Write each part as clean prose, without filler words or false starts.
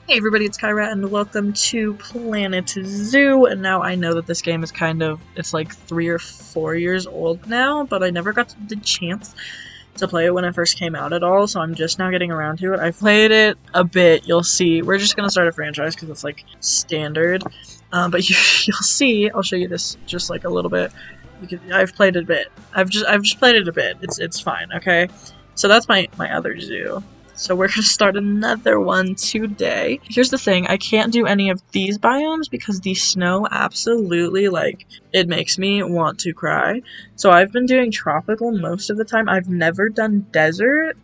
Hey everybody, it's Kyra and welcome to Planet Zoo. And now I know that this game is it's like 3 or 4 years old now, but I never got the chance to play it when it first came out at all, so I'm just now getting around to it. I've played it a bit, you'll see. We're just gonna start a franchise because it's like standard. But you'll see, I'll show you this just like a little bit. I've played it a bit. I've just played it a bit. It's fine, okay? So that's my other zoo. So we're gonna start another one today. Here's the thing, I can't do any of these biomes because the snow absolutely, it makes me want to cry. So I've been doing tropical most of the time. I've never done desert,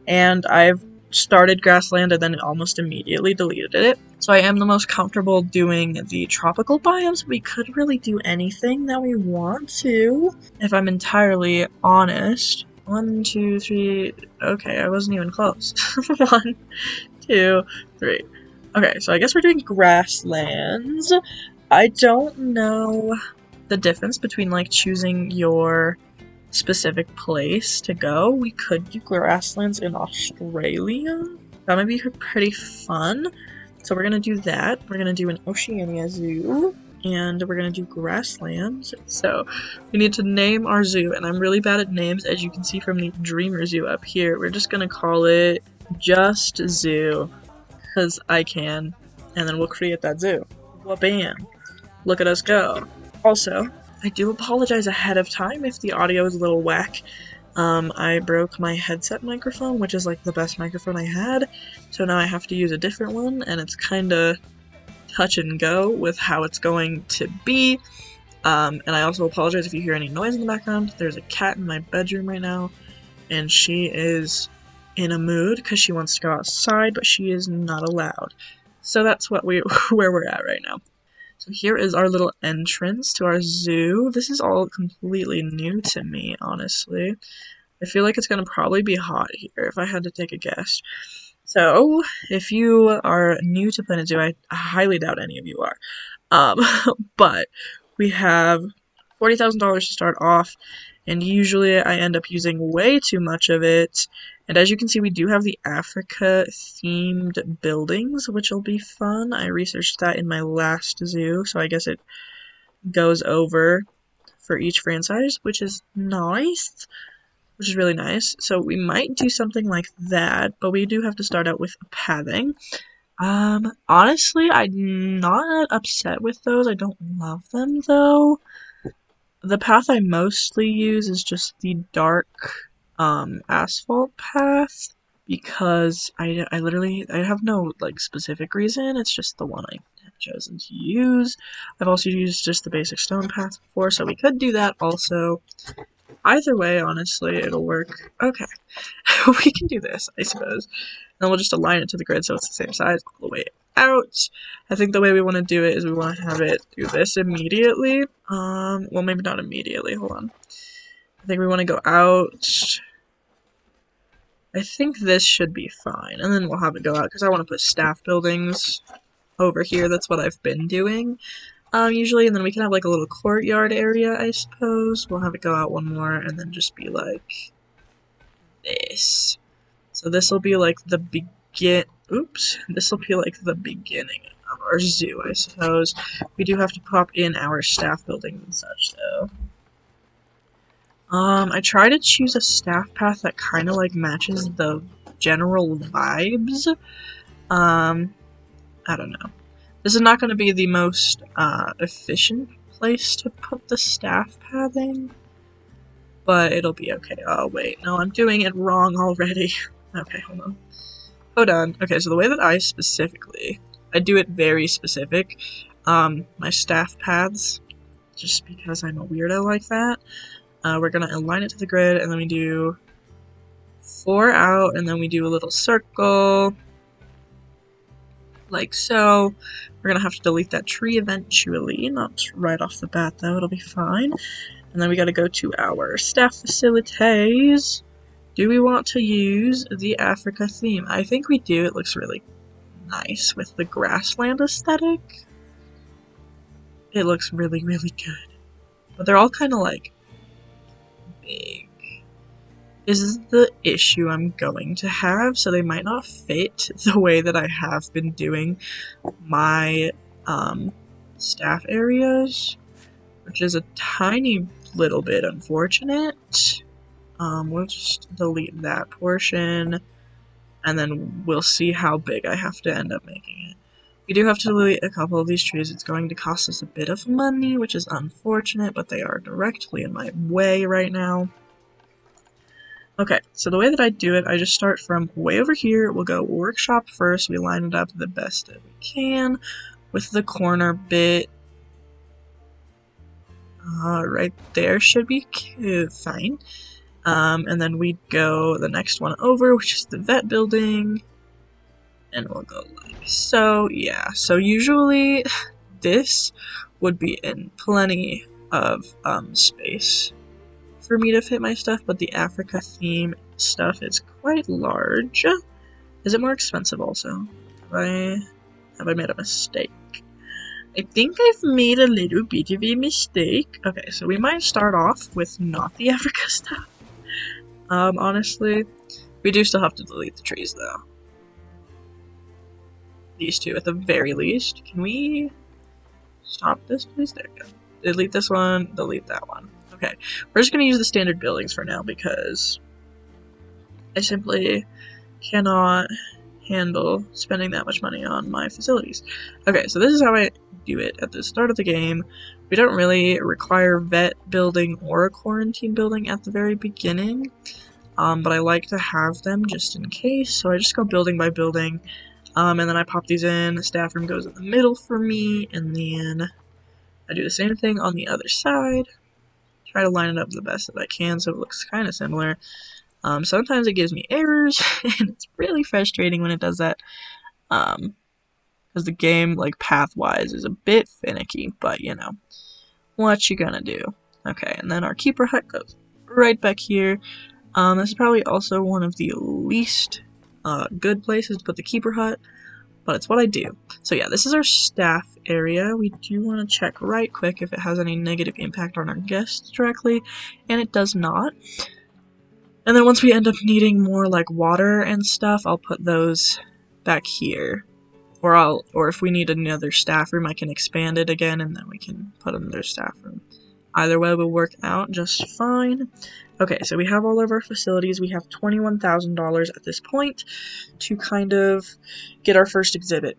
and I've started grassland and then almost immediately deleted it. So I am the most comfortable doing the tropical biomes. We could really do anything that we want to, if I'm entirely honest. 1, 2, 3. Okay, I wasn't even close. 1, 2, 3. Okay, so I guess we're doing grasslands. I don't know the difference between like choosing your specific place to go. We could do grasslands in Australia. That might be pretty fun. So we're gonna do that. We're gonna do an Oceania zoo. And we're gonna do grasslands. So we need to name our zoo, and I'm really bad at names, as you can see from the Dreamer Zoo up here. We're just gonna call it Just Zoo, because I can, and then we'll create that zoo. Wha-bam! Look at us go. Also, I do apologize ahead of time if the audio is a little whack. I broke my headset microphone, which is like the best microphone I had, so now I have to use a different one, and it's kinda touch and go with how it's going to be. And I also apologize if you hear any noise in the background. There's a cat in my bedroom right now, and she is in a mood because she wants to go outside, but she is not allowed. So that's where we're at right now. So here is our little entrance to our zoo. This is all completely new to me, honestly. I feel like it's gonna probably be hot here if I had to take a guess. So, if you are new to Planet Zoo, I highly doubt any of you are. But we have $40,000 to start off, and usually I end up using way too much of it. And as you can see, we do have the Africa-themed buildings, which will be fun. I researched that in my last zoo, so I guess it goes over for each franchise, which is nice. Which is really nice. So we might do something like that, but we do have to start out with pathing. Honestly, I'm not upset with those. I don't love them, though. The path I mostly use is just the dark, asphalt path, because I have no, specific reason. It's just the one I have chosen to use. I've also used just the basic stone path before, so we could do that also. Either way, honestly, it'll work. Okay. We can do this, I suppose. And we'll just align it to the grid so it's the same size all the way out. I think the way we want to do it is we want to have it do this immediately. Well, maybe not immediately. Hold on. I think we want to go out. I think this should be fine. And then we'll have it go out because I want to put staff buildings over here. That's what I've been doing. Usually, and then we can have like a little courtyard area, I suppose. We'll have it go out one more, and then just be like this. So this will be like the this will be like the beginning of our zoo, I suppose. We do have to pop in our staff buildings and such, though. I try to choose a staff path that kind of like matches the general vibes. I don't know. This is not going to be the most efficient place to put the staff pathing, but it'll be okay. Oh wait, no, I'm doing it wrong already. Okay, hold on. Hold on. Okay, so the way that I do it very specific. My staff paths, just because I'm a weirdo like that. We're going to align it to the grid, and then we do 4 out, and then we do a little circle. Like so. We're gonna have to delete that tree eventually, not right off the bat though, it'll be fine. And then we gotta go to our staff facilities. Do we want to use the Africa theme? I think we do. It looks really nice with the grassland aesthetic. It looks really, really good. But they're all kind of like big. is the issue I'm going to have, so they might not fit the way that I have been doing my staff areas, which is a tiny little bit unfortunate. We'll just delete that portion, and then we'll see how big I have to end up making it. We do have to delete a couple of these trees. It's going to cost us a bit of money, which is unfortunate, but they are directly in my way right now. Okay, so the way that I do it, I just start from way over here. We'll go workshop first. We line it up the best that we can with the corner bit. Right there should be fine. And then we go the next one over, which is the vet building. And we'll go like so. Yeah, so usually this would be in plenty of space for me to fit my stuff, but the Africa theme stuff is quite large. Is it more expensive also? Have I made a mistake? I think I've made a little bit of a mistake. Okay, so we might start off with not the Africa stuff. Honestly, we do still have to delete the trees though. These two at the very least. Can we stop this, please? There we go. Delete this one, delete that one. Okay, we're just going to use the standard buildings for now because I simply cannot handle spending that much money on my facilities. Okay, so this is how I do it at the start of the game. We don't really require vet building or a quarantine building at the very beginning, but I like to have them just in case, so I just go building by building, and then I pop these in. The staff room goes in the middle for me, and then I do the same thing on the other side. Try to line it up the best that I can so it looks kind of similar. Sometimes it gives me errors, and it's really frustrating when it does that, because the game, like, path-wise is a bit finicky, but, you know, what you gonna do? Okay, and then our keeper hut goes right back here. This is probably also one of the least good places to put the keeper hut, but it's what I do. So yeah, this is our staff area. We do want to check right quick if it has any negative impact on our guests directly, and it does not. And then once we end up needing more like water and stuff, I'll put those back here. Or if we need another staff room, I can expand it again, and then we can put another staff room. Either way will work out just fine. Okay, so we have all of our facilities. We have $21,000 at this point to kind of get our first exhibit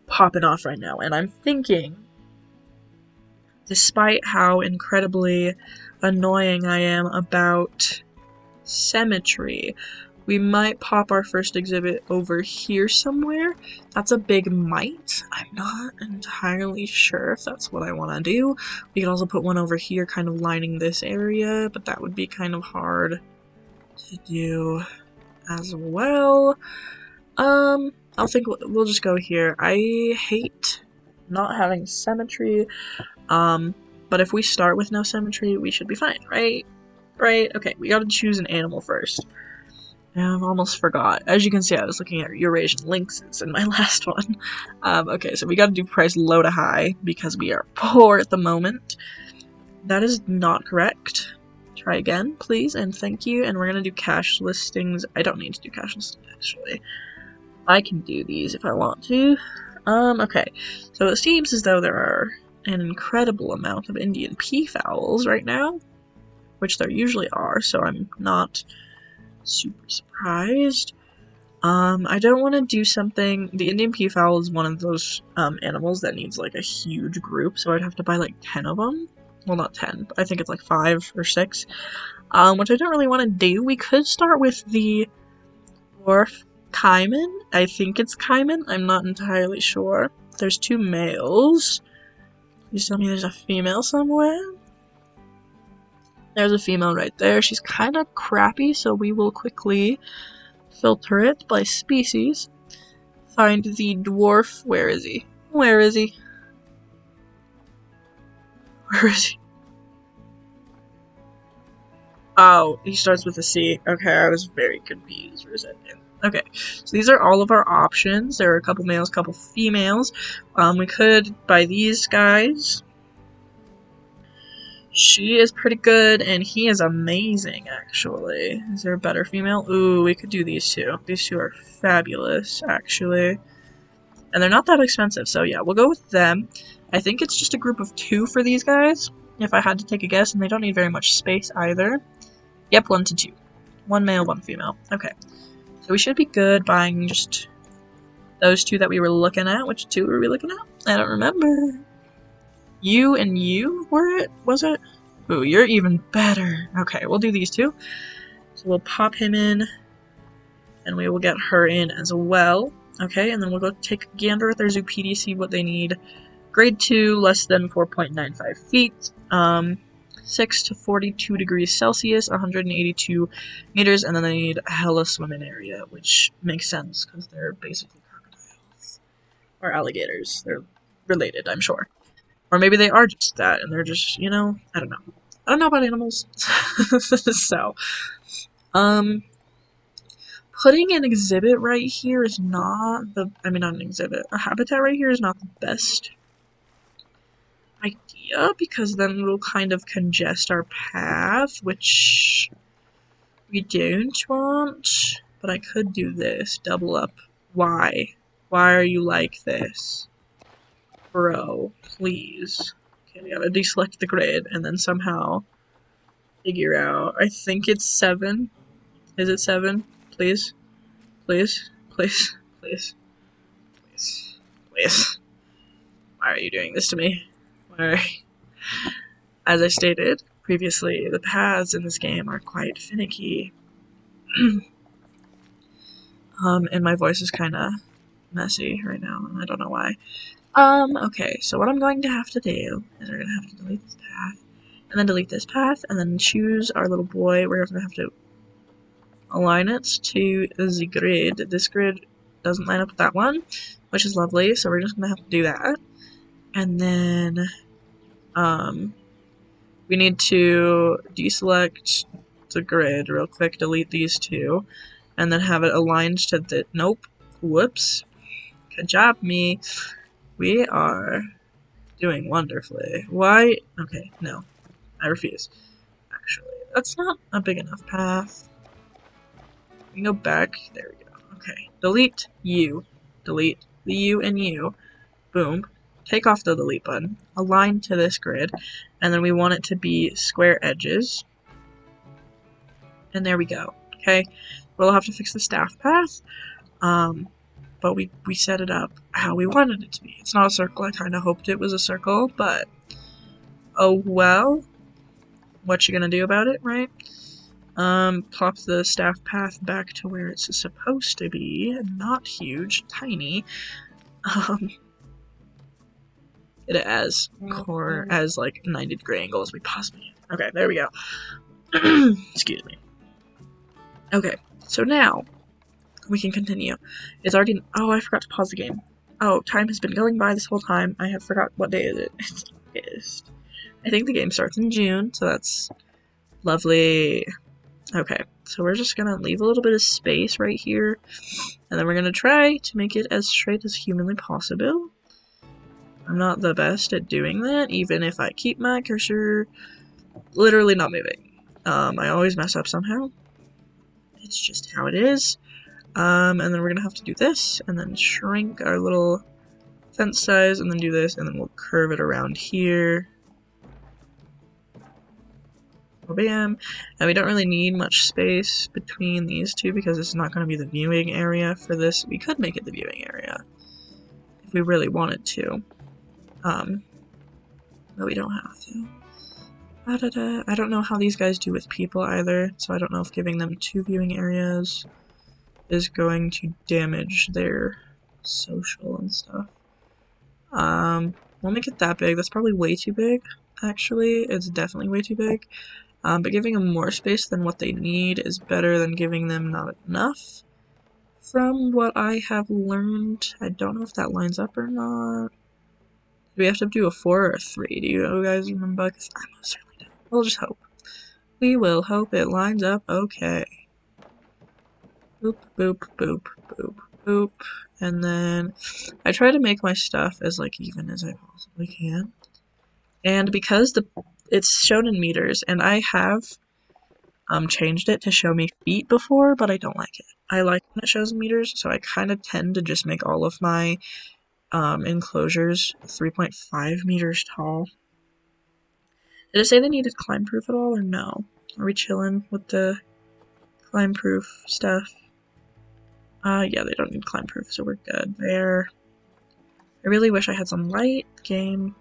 popping off right now. And I'm thinking, despite how incredibly annoying I am about symmetry, we might pop our first exhibit over here somewhere. That's a big might. I'm not entirely sure if that's what I want to do. We could also put one over here kind of lining this area, but that would be kind of hard to do as well. I think we'll just go here. I hate not having symmetry, but if we start with no symmetry, we should be fine, right? Right? Okay, we gotta choose an animal first. I almost forgot. As you can see, I was looking at Eurasian lynxes in my last one. Okay, so we gotta do price low to high because we are poor at the moment. That is not correct. Try again, please, and thank you. And we're gonna do cash listings. I don't need to do cash listings, actually. I can do these if I want to. Okay. So it seems as though there are an incredible amount of Indian peafowls right now, which there usually are, so I'm not super surprised. I don't want to do something. The Indian peafowl is one of those animals that needs like a huge group, so I'd have to buy like 10 of them. Well, not 10, but I think it's like 5 or 6, which I don't really want to do. We could start with the dwarf caiman. I think it's caiman. I'm not entirely sure. There's 2 males. Please tell me there's a female somewhere. There's a female right there. She's kind of crappy, so we will quickly filter it by species. Find the dwarf. Where is he? Where is he? Where is he? Oh, he starts with a C. Okay, I was very confused for a second. Okay, so these are all of our options. There are a couple males, couple females. We could buy these guys. She is pretty good, and he is amazing, actually. Is there a better female? Ooh, we could do these two. These two are fabulous, actually. And they're not that expensive, so yeah, we'll go with them. I think it's just a group of 2 for these guys, if I had to take a guess, and they don't need very much space either. Yep, 1 to 2. 1 male, 1 female. Okay. So we should be good buying just those 2 that we were looking at. Which 2 were we looking at? I don't remember. You and you were it? Was it? Ooh, you're even better. Okay, we'll do these 2. So we'll pop him in, and we will get her in as well. Okay, and then we'll go take a gander at their Zoopedi, see what they need. Grade 2, less than 4.95 feet. 6 to 42 degrees Celsius, 182 meters, and then they need a hella swimming area, which makes sense, because they're basically crocodiles. Or alligators. They're related, I'm sure. Or maybe they are just that, and they're just, you know, I don't know. I don't know about animals. So, putting an exhibit right here is not the, I mean, not an exhibit, a habitat right here is not the best idea, because then it'll kind of congest our path, which we don't want. But I could do this, double up. Why? Why are you like this? Bro, please. Okay, we gotta deselect the grid and then somehow figure out. I think it's 7. Is it 7? Please? Please? Please? Please? Please? Please? Why are you doing this to me? Why? As I stated previously, the paths in this game are quite finicky. And my voice is kind of messy right now, and I don't know why. Okay, so what I'm going to have to do is we're going to have to delete this path, and then delete this path, and then choose our little boy. We're going to have to align it to the grid. This grid doesn't line up with that one, which is lovely, so we're just going to have to do that. And then, we need to deselect the grid real quick, delete these 2, and then have it aligned to the, nope, whoops, good job, me. We are doing wonderfully. Why? Okay, no. I refuse. Actually, that's not a big enough path. We can go back. There we go. Okay. Delete you. Delete the you and you. Boom. Take off the delete button. Align to this grid. And then we want it to be square edges. And there we go. Okay. We'll have to fix the staff path. But we set it up how we wanted it to be. It's not a circle. I kind of hoped it was a circle, but oh well. What you gonna do about it, right? Plop the staff path back to where it's supposed to be. Not huge, tiny. It as like 90-degree angle as we possibly can. Okay, there we go. Excuse me. Okay, so now we can continue. It's already. Oh, I forgot to pause the game. Oh, time has been going by this whole time. I have forgot what day is it. It's August. I think the game starts in June, so that's lovely. Okay, so we're just gonna leave a little bit of space right here, and then we're gonna try to make it as straight as humanly possible. I'm not the best at doing that, even if I keep my cursor literally not moving. I always mess up somehow. It's just how it is. And then we're gonna have to do this, and then shrink our little fence size, and then do this, and then we'll curve it around here. Bam. And we don't really need much space between these 2 because it's not going to be the viewing area for this. We could make it the viewing area if we really wanted to. But we don't have to. I don't know how these guys do with people either, so I don't know if giving them 2 viewing areas is going to damage their social and stuff. We'll make it that big. That's probably way too big, actually. It's definitely way too big. But giving them more space than what they need is better than giving them not enough. From what I have learned, I don't know if that lines up or not. Do we have to do a 4 or a 3? Do you guys remember? Because I most certainly don't. We'll just hope. We will hope it lines up okay. Boop, boop, boop, boop, boop. And then I try to make my stuff as like even as I possibly can. And because it's shown in meters, and I have changed it to show me feet before, but I don't like it. I like when it shows meters, so I kind of tend to just make all of my enclosures 3.5 meters tall. Did it say they needed climb proof at all, or no? Are we chilling with the climb proof stuff? Yeah, they don't need climb proof, so we're good there. I really wish I had some light game,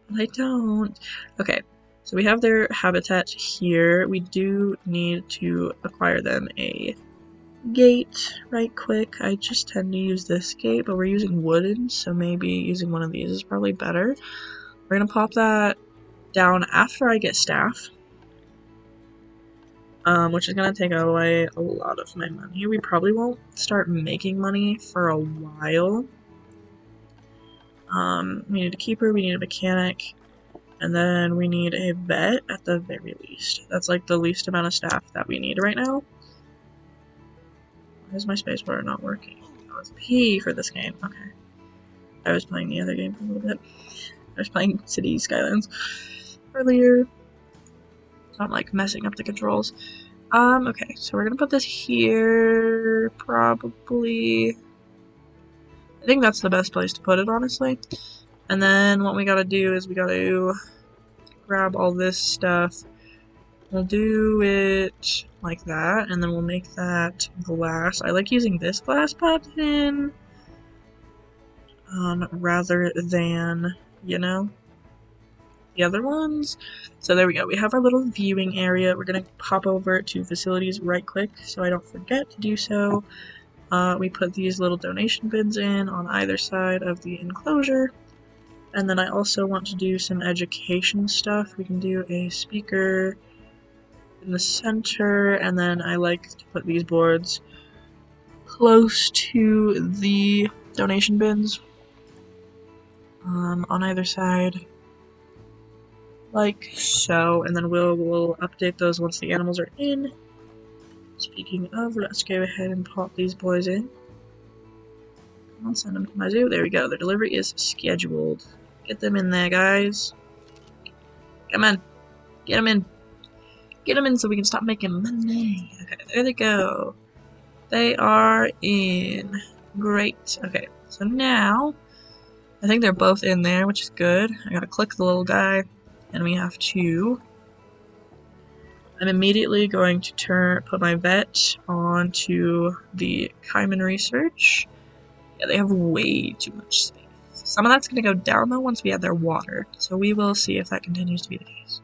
but I don't. Okay, so we have their habitat here. We do need to acquire them a gate right quick. I just tend to use this gate, but we're using wooden, so maybe using one of these is probably better. We're gonna pop that down after I get staff, which is gonna take away a lot of my money. We probably won't start making money for a while. We need a keeper, we need a mechanic, and then we need a vet at the very least. That's like the least amount of staff that we need right now. Why is my spacebar not working? Oh, it's P for this game. Okay. I was playing the other game for a little bit. I was playing Cities Skylines earlier. So I'm like messing up the controls. Okay, so we're gonna put this here, probably. I think that's the best place to put it, honestly. And then what we gotta do is we gotta grab all this stuff. We'll do it like that, and then we'll make that glass. I like using this glass button rather than, you know, the other ones. So there we go. We have our little viewing area. We're gonna pop over to facilities right quick so I don't forget to do so. We put these little donation bins in on either side of the enclosure. And then I also want to do some education stuff. We can do a speaker in the center, and then I like to put these boards close to the donation bins on either side, like so, and then we'll update those once the animals are in. Speaking of, let's go ahead and pop these boys in. Come on, send them to my zoo. There we go. The delivery is scheduled. Get them in there, guys. Come on. Get them in. Get them in so we can stop making money. Okay, there they go. They are in. Great. Okay, so now I think they're both in there, which is good. I gotta click the little guy, and we have to. I'm immediately going to put my vet onto the Kaiman research. Yeah, they have way too much space. Some of that's going to go down though once we add their water, so we will see if that continues to be the case.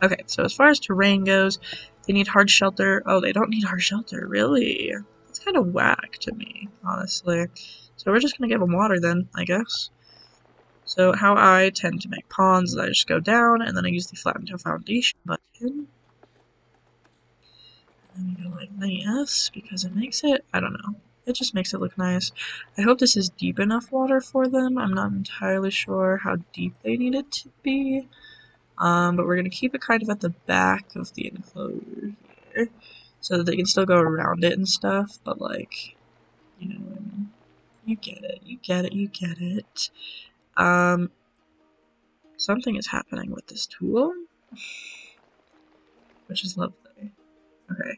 Okay, so as far as terrain goes, they need hard shelter. Oh, they don't need hard shelter, really? That's kind of whack to me, honestly. So we're just going to give them water then, I guess. So how I tend to make ponds is I just go down, and then I use the flatten to foundation button. And we go like this, because it makes it, I don't know, it just makes it look nice. I hope this is deep enough water for them. I'm not entirely sure how deep they need it to be. But we're going to keep it kind of at the back of the enclosure here, so that they can still go around it and stuff, but like, you know what I mean? You get it, you get it, you get it. Something is happening with this tool, which is lovely. Okay.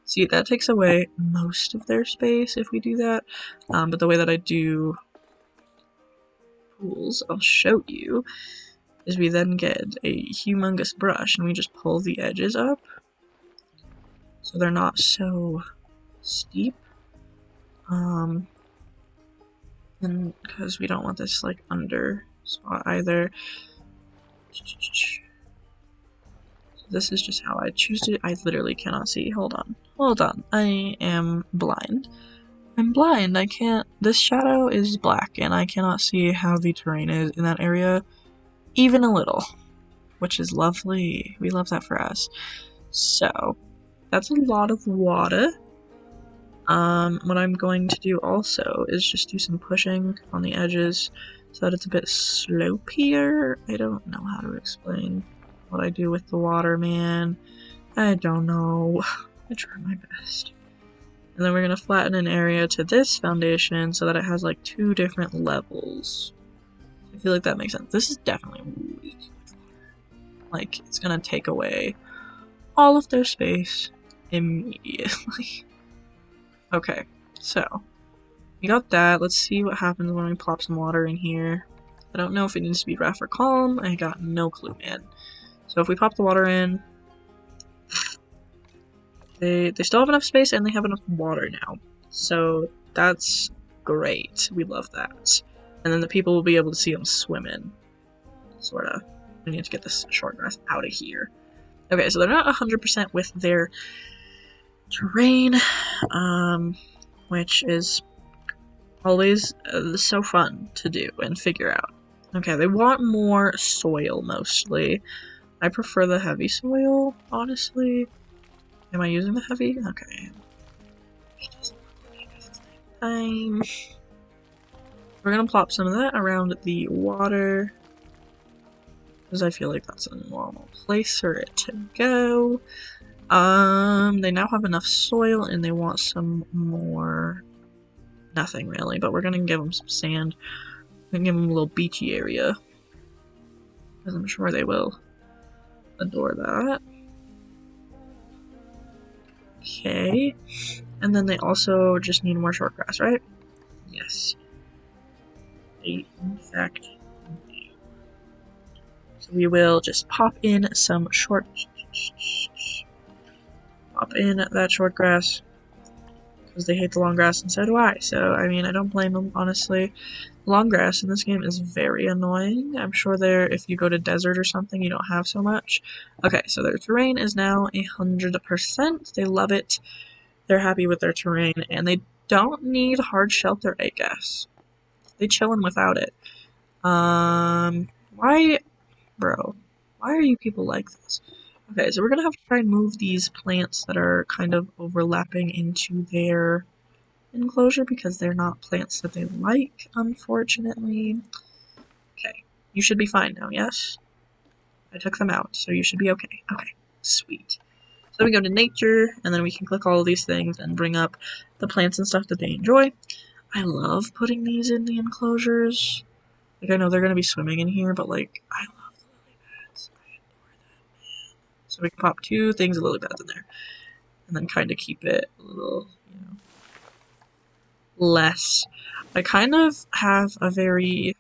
See, that takes away most of their space if we do that, but the way that I do pools, I'll show you, is we then get a humongous brush and we just pull the edges up so they're not so steep, and because we don't want this like under spot either. This is just how I choose to. I literally cannot see. Hold on. Hold on. I am blind. I'm blind. I can't. This shadow is black, and I cannot see how the terrain is in that area, even a little, which is lovely. We love that for us. So, that's a lot of water. What I'm going to do also is just do some pushing on the edges so that it's a bit slopier. I don't know how to explain what I do with the water, man. I don't know. I try my best. And then we're going to flatten an area to this foundation so that it has like 2 different levels. I feel like that makes sense. This is definitely way too much Like, it's gonna take away all of their space immediately. Okay, so we got that. Let's see what happens when we plop some water in here. I don't know if it needs to be rough or calm. I got no clue, man. So if we pop the water in, they still have enough space and they have enough water now. So that's great. We love that. And then the people will be able to see them swimming. Sorta. We need to get this short grass out of here. Okay, so they're not 100% with their terrain, which is always so fun to do and figure out. Okay, they want more soil mostly. I prefer the heavy soil, honestly. Am I using the heavy? Okay. We're gonna plop some of that around the water, because I feel like that's a normal place for it to go. They now have enough soil and they want some more. Nothing really, but we're gonna give them some sand. We're gonna give them a little beachy area, because I'm sure they will adore that. Okay, and then they also just need more short grass, right? Yes. They, in fact, do. So we will just pop in that short grass, because they hate the long grass, and so do I. So, I mean, I don't blame them, honestly. Long grass in this game is very annoying. I'm sure if you go to desert or something, you don't have so much. Okay, so their terrain is now 100%. They love it. They're happy with their terrain, and they don't need hard shelter, I guess. They chillin' without it. Why, bro? Why are you people like this? Okay, so we're gonna have to try and move these plants that are kind of overlapping into their enclosure, because they're not plants that they like, unfortunately. Okay, you should be fine now, yes? I took them out, so you should be okay. Okay, sweet. So we go to nature, and then we can click all of these things and bring up the plants and stuff that they enjoy. I love putting these in the enclosures. Like, I know they're gonna be swimming in here, but like, I love the lily pads. I adore them, man. So we can pop 2 things of lily pads in there, and then kind of keep it a little, you know, less. I kind of have a very,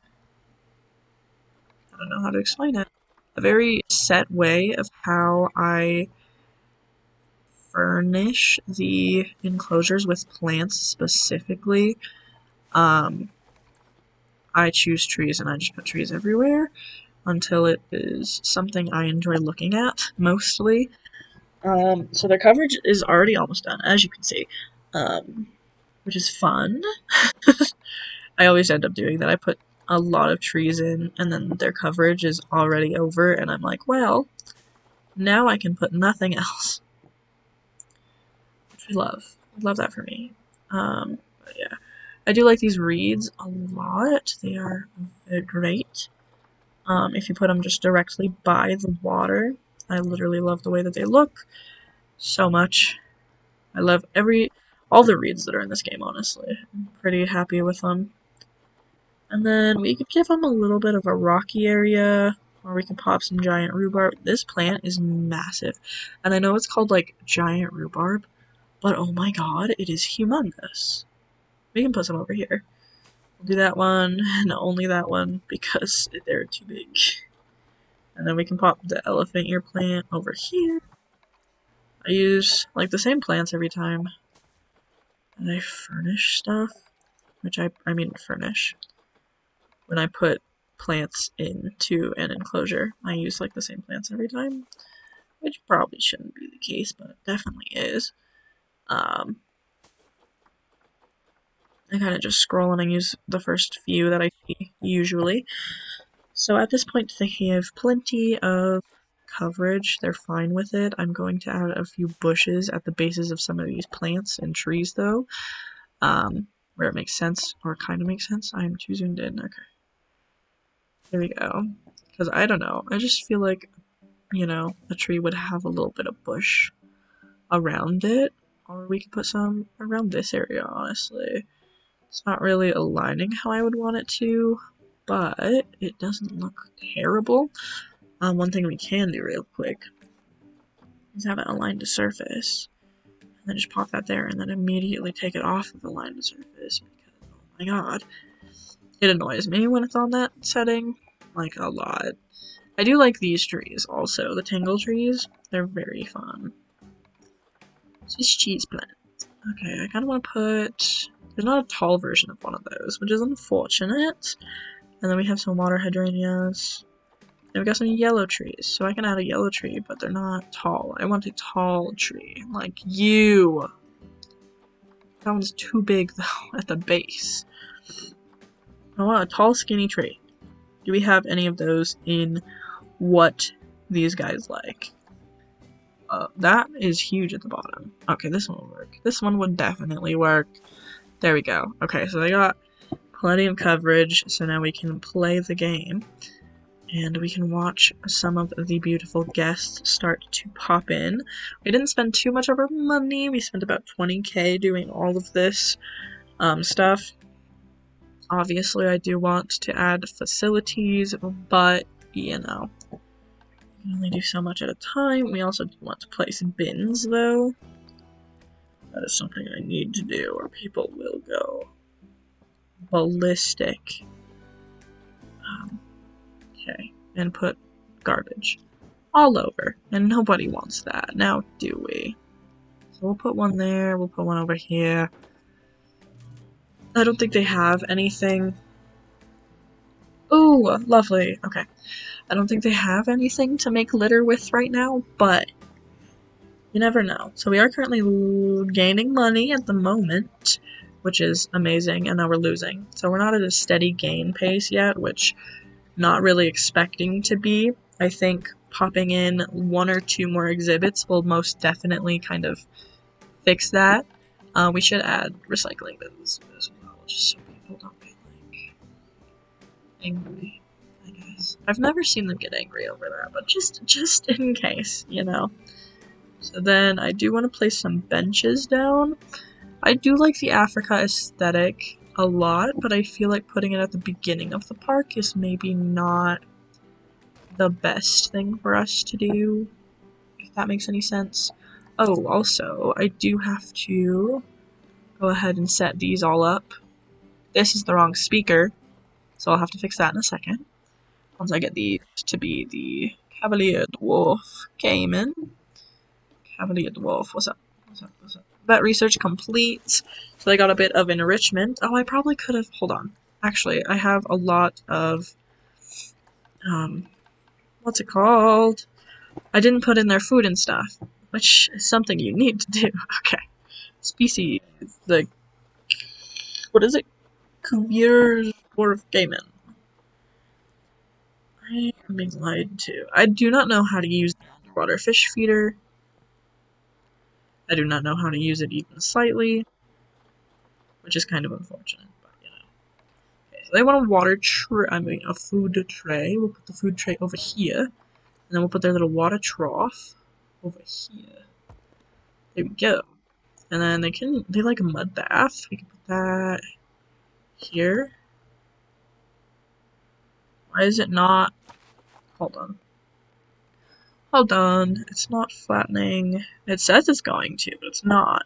I don't know how to explain it, a very set way of how I furnish the enclosures with plants specifically. I choose trees and I just put trees everywhere until it is something I enjoy looking at, mostly. So their coverage is already almost done, as you can see, which is fun. I always end up doing that. I put a lot of trees in, and then their coverage is already over, and I'm like, well, now I can put nothing else. Which I love. I love that for me. But yeah. I do like these reeds a lot. They are great. If you put them just directly by the water. I literally love the way that they look so much. I love all the reeds that are in this game, honestly. I'm pretty happy with them. And then we could give them a little bit of a rocky area, or we can pop some giant rhubarb. This plant is massive. And I know it's called, like, giant rhubarb, but oh my god, it is humongous. We can put some over here. We'll do that one, and only that one, because they're too big. And then we can pop the elephant ear plant over here. I use, like, the same plants every time. And I furnish stuff. Which I mean furnish. When I put plants into an enclosure, I use, like, the same plants every time. Which probably shouldn't be the case, but it definitely is. I kind of just scroll and I use the first few that I see, usually. So at this point, they have plenty of coverage. They're fine with it. I'm going to add a few bushes at the bases of some of these plants and trees, though, where it makes sense, or kind of makes sense. I'm too zoomed in. Okay. There we go. Because I don't know. I just feel like, you know, a tree would have a little bit of bush around it. Or we could put some around this area, honestly. It's not really aligning how I would want it to, but it doesn't look terrible. One thing we can do real quick is have it aligned to surface, and then just pop that there, and then immediately take it off of aligned to surface, because, oh my god, it annoys me when it's on that setting, like, a lot. I do like these trees, also, the tingle trees, they're very fun. It's just cheese plant. Okay, I kind of want to put, there's not a tall version of one of those, which is unfortunate, and then we have some water hydrangeas. And we got some yellow trees, so I can add a yellow tree, but they're not tall. I want a tall tree, like you. That one's too big, though, at the base. I want a tall, skinny tree. Do we have any of those in what these guys like? That is huge at the bottom. Okay, this one will work. This one would definitely work. There we go. Okay, so they got plenty of coverage, so now we can play the game. And we can watch some of the beautiful guests start to pop in. We didn't spend too much of our money. We spent about 20k doing all of this stuff. Obviously, I do want to add facilities, but, you know, we can only do so much at a time. We also do want to place bins, though. That is something I need to do, or people will go ballistic. Okay, and put garbage all over, and nobody wants that, now do we? So we'll put one there, we'll put one over here. I don't think they have anything. Ooh, lovely, okay. I don't think they have anything to make litter with right now, but you never know. So we are currently gaining money at the moment, which is amazing, and now we're losing. So we're not at a steady gain pace yet, which not really expecting to be. I think popping in 1 or 2 more exhibits will most definitely kind of fix that. We should add recycling bins as well, just so people don't get, like, angry, I guess. I've never seen them get angry over that, but just in case, you know. So then I do want to place some benches down. I do like the Africa aesthetic a lot, but I feel like putting it at the beginning of the park is maybe not the best thing for us to do, if that makes any sense. Oh, also, I do have to go ahead and set these all up. This is the wrong speaker, so I'll have to fix that in a second. Once I get these to be the Cavalier Dwarf Cayman. Cavalier Dwarf, what's up? What's up? What's up? Vet research complete. So I got a bit of enrichment. Oh, I probably could have, hold on. Actually, I have a lot of, what's it called? I didn't put in their food and stuff, which is something you need to do. Okay. Species, the, what is it? Cuvier Dwarf Cayman. I am being lied to. I do not know how to use the underwater fish feeder. I do not know how to use it even slightly, which is kind of unfortunate, but you know. Okay, so they want a water tray, a food tray. We'll put the food tray over here, and then we'll put their little water trough over here. There we go. And then they like a mud bath. We can put that here. Why is it not? Hold on. Hold on. It's not flattening. It says it's going to, but it's not.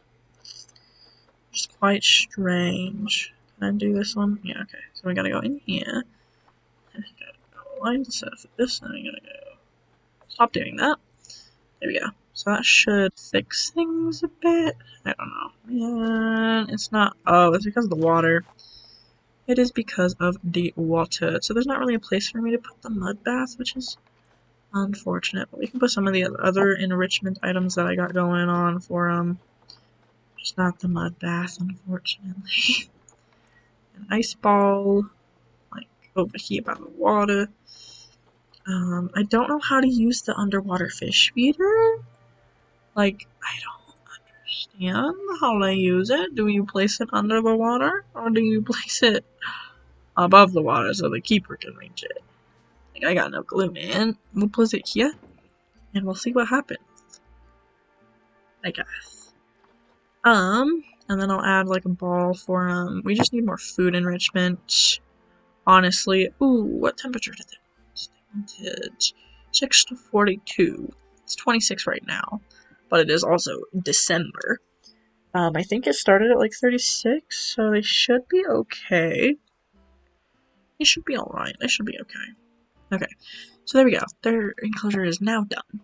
It's quite strange. Can I do this one? Yeah, okay. So we gotta go in here. And we gotta go align the surface. And we gotta go. Stop doing that. There we go. So that should fix things a bit. I don't know. Man, it's not. Oh, it's because of the water. It is because of the water. So there's not really a place for me to put the mud bath, which is unfortunate. But we can put some of the other enrichment items that I got going on for just not the mud bath, unfortunately. An ice ball, like over here by the water. I don't know how to use the underwater fish feeder. Like, I don't understand how to use it. Do you place it under the water, or do you place it above the water so the keeper can reach it? Like, I got no clue, man. We'll place it here, and we'll see what happens, I guess. And then I'll add, like, a ball for, we just need more food enrichment, honestly. Ooh, what temperature did they want? They wanted 6 to 42. It's 26 right now, but it is also December. I think it started at like 36, so they should be okay. They should be alright. They should be okay. Okay, so there we go. Their enclosure is now done.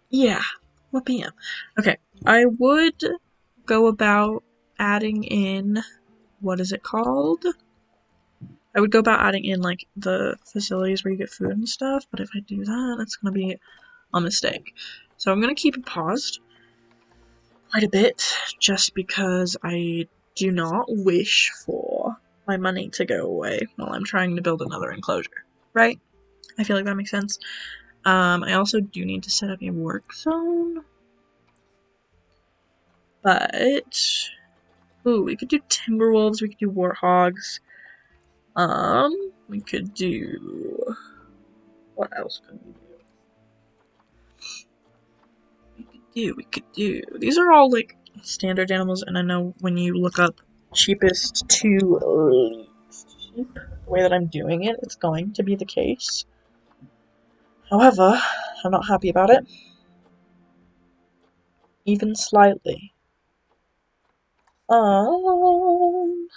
Yeah, what PM? Okay, I would go about adding in, what is it called? I would go about adding in, like, the facilities where you get food and stuff, but if I do that, that's gonna be a mistake. So I'm gonna keep it paused quite a bit, just because I do not wish for my money to go away while I'm trying to build another enclosure, right? I feel like that makes sense. I also do need to set up a work zone, but, ooh, we could do Timberwolves, we could do Warthogs, we could do, what else could we do? We could do, these are all, like, standard animals, and I know when you look up cheapest to least cheap, the way that I'm doing it, it's going to be the case. However, I'm not happy about it. Even slightly. I'm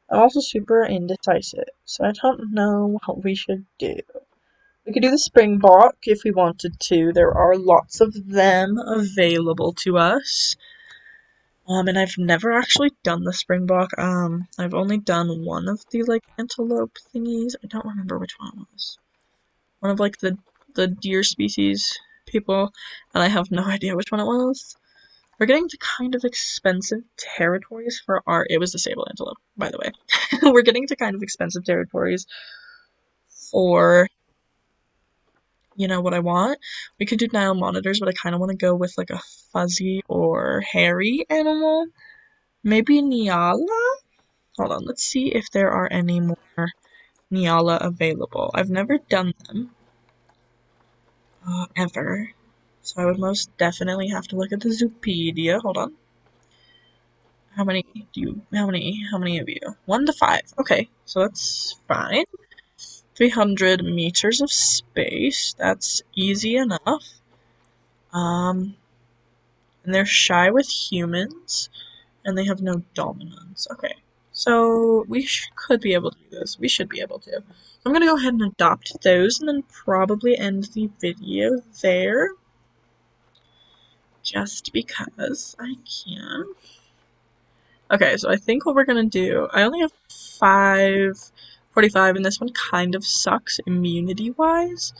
also super indecisive, so I don't know what we should do. We could do the Springbok if we wanted to. There are lots of them available to us. And I've never actually done the Springbok. I've only done one of the, like, antelope thingies. I don't remember which one it was. One of, like, the deer species people, and I have no idea which one it was. We're getting to kind of expensive territories for our... It was the sable antelope, by the way. We're getting to kind of expensive territories for, you know, what I want. We could do Nile monitors, but I kind of want to go with, like, a fuzzy or hairy animal. Maybe Nyala? Hold on, let's see if there are any more Nyala available. I've never done them. Ever. So I would most definitely have to look at the Zoopedia. Hold on. How many of you? 1 to 5. Okay, so that's fine. 300 meters of space. That's easy enough. And they're shy with humans, and they have no dominance. Okay, so we could be able to do this. We should be able to. So I'm gonna go ahead and adopt those, and then probably end the video there. Just because I can. Okay, so I think what we're gonna do, I only have 545, and this one kind of sucks immunity-wise.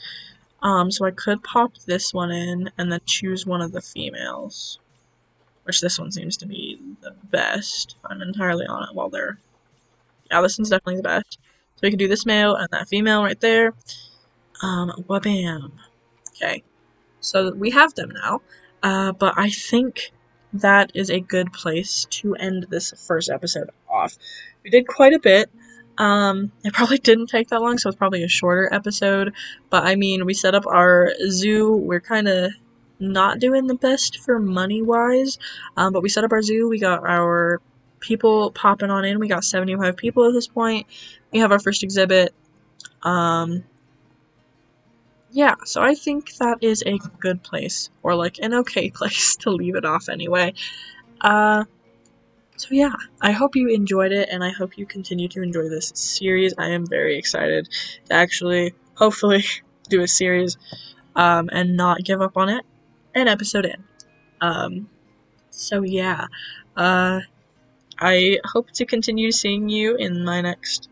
So I could pop this one in, and then choose one of the females. Which this one seems to be the best, if I'm entirely on it while they're... Yeah, this one's definitely the best. So we can do this male and that female right there. Wabam. Okay, so we have them now. But I think that is a good place to end this first episode off. We did quite a bit. It probably didn't take that long, so it's probably a shorter episode. But I mean, we set up our zoo. We're kind of not doing the best for money-wise. But we set up our zoo. We got our people popping on in. We got 75 people at this point. We have our first exhibit. Yeah, so I think that is a good place, or like an okay place to leave it off anyway. So yeah, I hope you enjoyed it, and I hope you continue to enjoy this series. I am very excited to actually, hopefully, do a series, and not give up on it an episode in. So yeah, I hope to continue seeing you in my next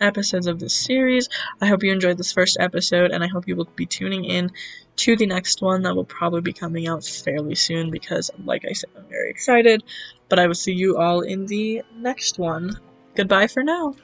episodes of this series. I hope you enjoyed this first episode, and I hope you will be tuning in to the next one that will probably be coming out fairly soon because, like I said, I'm very excited. But I will see you all in the next one. Goodbye for now.